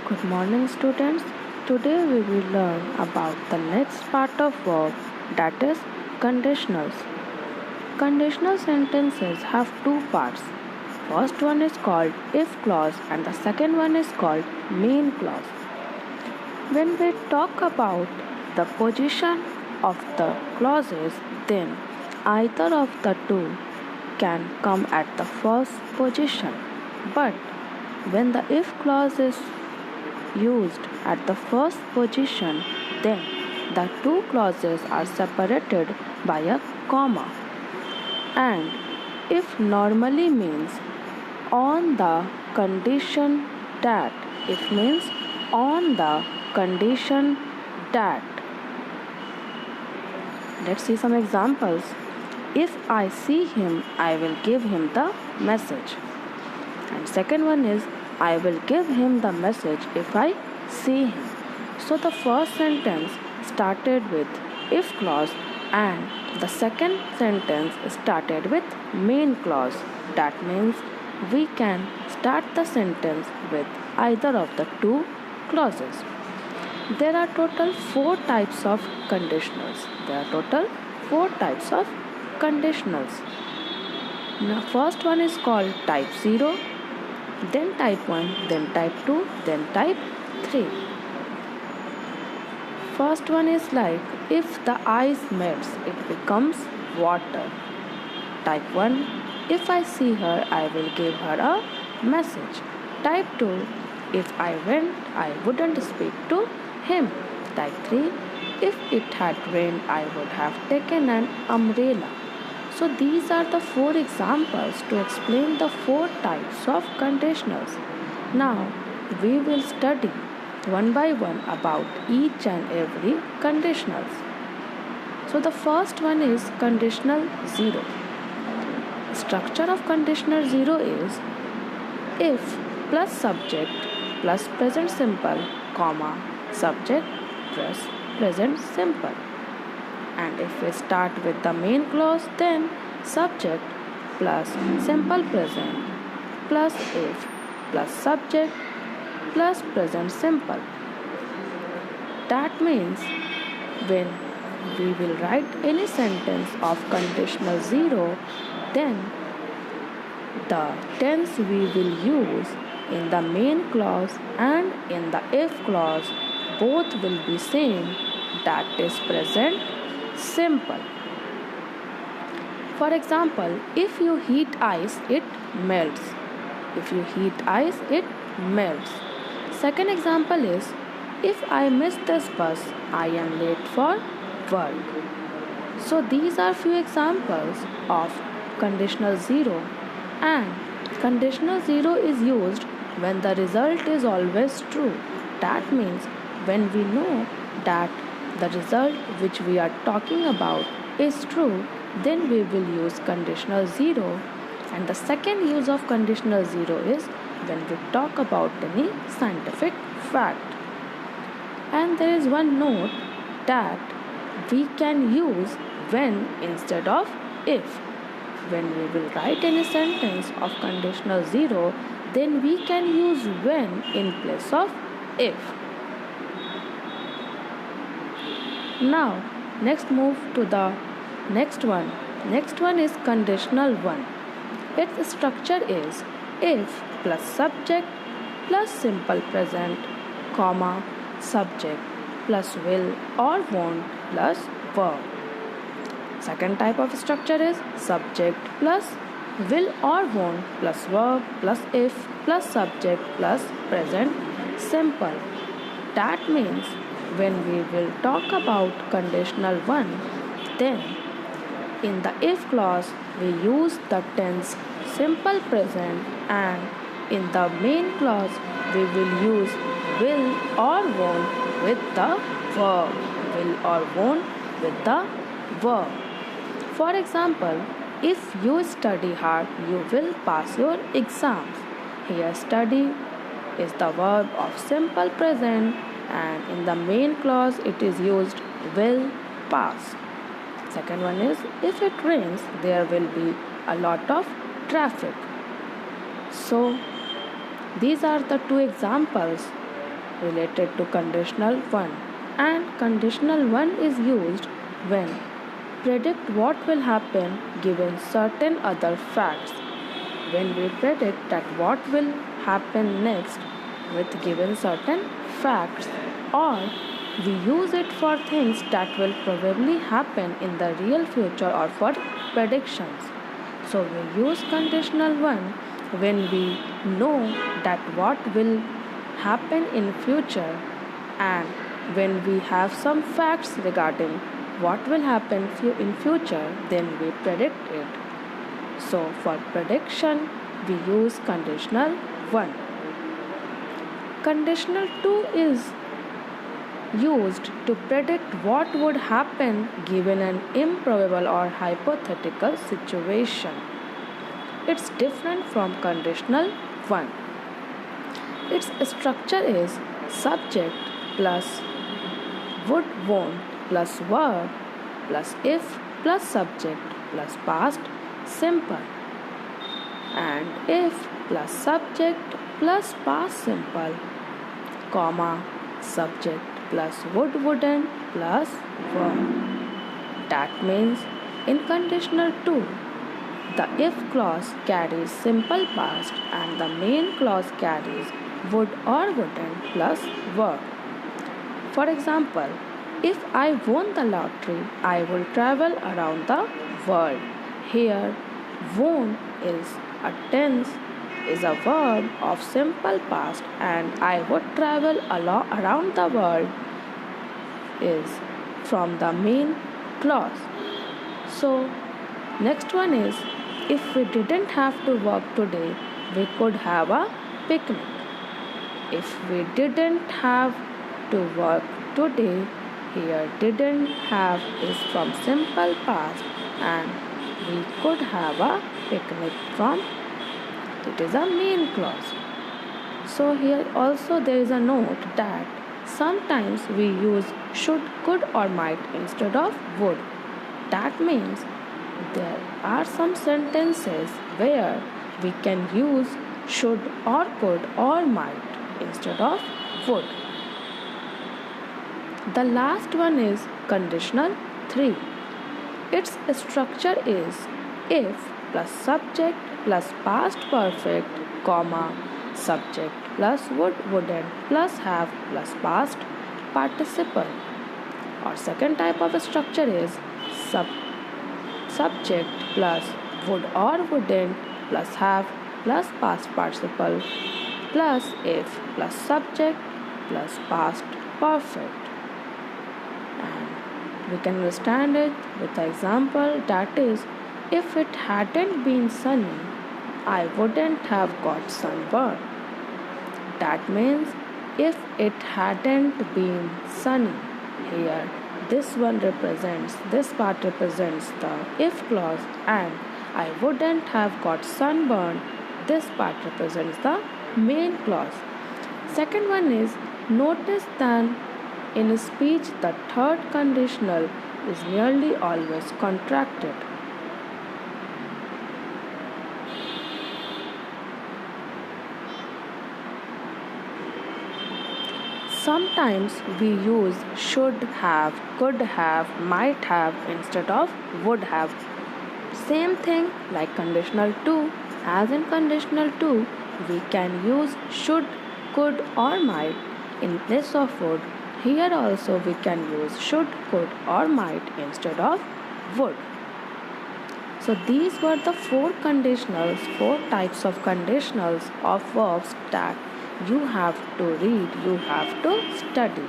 Good morning, students. Today we will learn about the next part of verb, that is conditionals. Conditional sentences have two parts. First one is called if clause and the second one is called main clause. When we talk about the position of the clauses, then either of the two can come at the first position. But when the if clause is used at the first position, then the two clauses are separated by a comma. And if normally means on the condition that, if means on the condition that. Let's see some examples. If I see him, I will give him the message. And second one is I will give him the message if I see him. So the first sentence started with if clause and the second sentence started with main clause. That means we can start the sentence with either of the two clauses. There are total 4 types of conditionals. Now first one is called type 0, then type 1, then type 2, then type 3. First one is like if the ice melts, it becomes water. Type 1, if I see her, I will give her a message. Type 2, if I went, I wouldn't speak to him. Type 3, if it had rained, I would have taken an umbrella. So these are the 4 examples to explain the 4 types of conditionals. Now we will study one by one about each and every conditionals. So the first one is conditional 0. Structure of conditional 0 is if plus subject plus present simple, comma, subject plus present simple. And if we start with the main clause, then subject plus simple present plus if plus subject plus present simple. That means when we will write any sentence of conditional 0, then the tense we will use in the main clause and in the if clause both will be same, that is present simple. For example, if you heat ice, it melts. If you heat ice, it melts. Second example is if I miss this bus, I am late for work. So these are few examples of conditional 0, and conditional 0 is used when the result is always true. That means when we know that the result which we are talking about is true, then we will use conditional 0. And the second use of conditional 0 is when we talk about any scientific fact. And there is one note that we can use when instead of if. When we will write any sentence of conditional 0, then we can use when in place of if. Now, next move to the next one. Next one is conditional 1. Its structure is if plus subject plus simple present, comma, subject plus will or won't plus verb. Second type of structure is subject plus will or won't plus verb plus if plus subject plus present simple. That means when we will talk about conditional 1, then in the if clause we use the tense simple present, and in the main clause we will use will or won't with the verb. For example, if you study hard, you will pass your exams. Here study is the verb of simple present, and in the main clause it is used will pass. Second one is if it rains, there will be a lot of traffic. So these are the 2 examples related to conditional 1, and conditional 1 is used when predict what will happen given certain other facts. When we predict that what will happen next with given certain facts, or we use it for things that will probably happen in the real future or for predictions. So we use conditional 1 when we know that what will happen in future, and when we have some facts regarding what will happen in future, then we predict it. So for prediction we use conditional 1. Conditional 2 is used to predict what would happen given an improbable or hypothetical situation. It's different from conditional 1. Its structure is subject plus would, won't plus verb plus if plus subject plus past simple, and if plus subject plus past simple, comma, subject plus would, wouldn't plus verb. That means in conditional 2, the if clause carries simple past and the main clause carries would or wouldn't plus verb. For example, if I won the lottery, I will travel around the world. Here, won is a tense, is a verb of simple past, and I would travel around the world is from the main clause. So, next one is, if we didn't have to work today, we could have a picnic. If we didn't have to work today, here didn't have is from simple past, and we could have a picnic from, it is a main clause. So here also there is a note that sometimes we use should, could or might instead of would. That means there are some sentences where we can use should or could or might instead of would. The last one is conditional 3. Its structure is if plus subject plus past perfect, comma, subject plus would, wouldn't plus have plus past participle. Or second type of structure is subject plus would or wouldn't plus have plus past participle plus if plus subject plus past perfect. And we can understand it with the example, that is, if it hadn't been sunny, I wouldn't have got sunburn. That means if it hadn't been sunny, here this part represents the if clause, and I wouldn't have got sunburn, this part represents the main clause. Second one is, notice that in speech the third conditional is nearly always contracted. Sometimes we use should have, could have, might have instead of would have. Same thing like conditional 2. As in conditional 2, we can use should, could or might in place of would. Here also we can use should, could or might instead of would. So these were the four types of conditionals of verbs that you have to read, you have to study.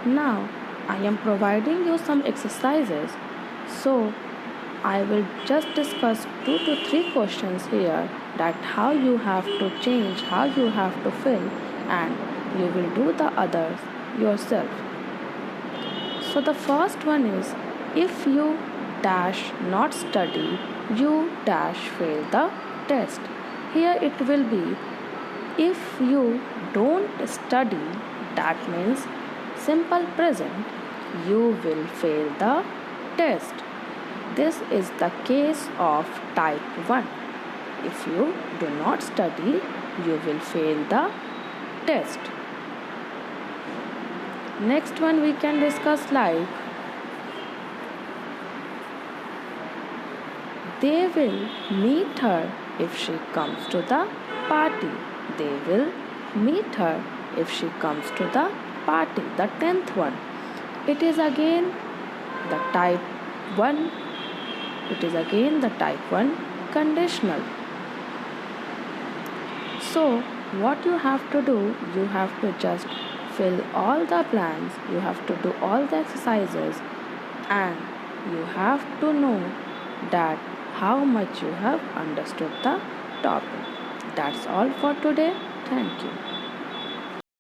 Now I am providing you some exercises, so I will just discuss 2 to 3 questions here, that how you have to change, how you have to fill, and you will do the others yourself. So the first one is, if you dash not study, you dash fail the test. Here it will be, if you don't study, that means simple present, you will fail the test. This is the case of type 1. If you do not study, you will fail the test. Next one we can discuss like they will meet her if she comes to the party. They will meet her if she comes to the party. The 10th one. It is again the type 1. It is again the type 1 conditional. So what you have to do, you have to just fill all the blanks, you have to do all the exercises, and you have to know that how much you have understood the topic. That's all for today. Thank you.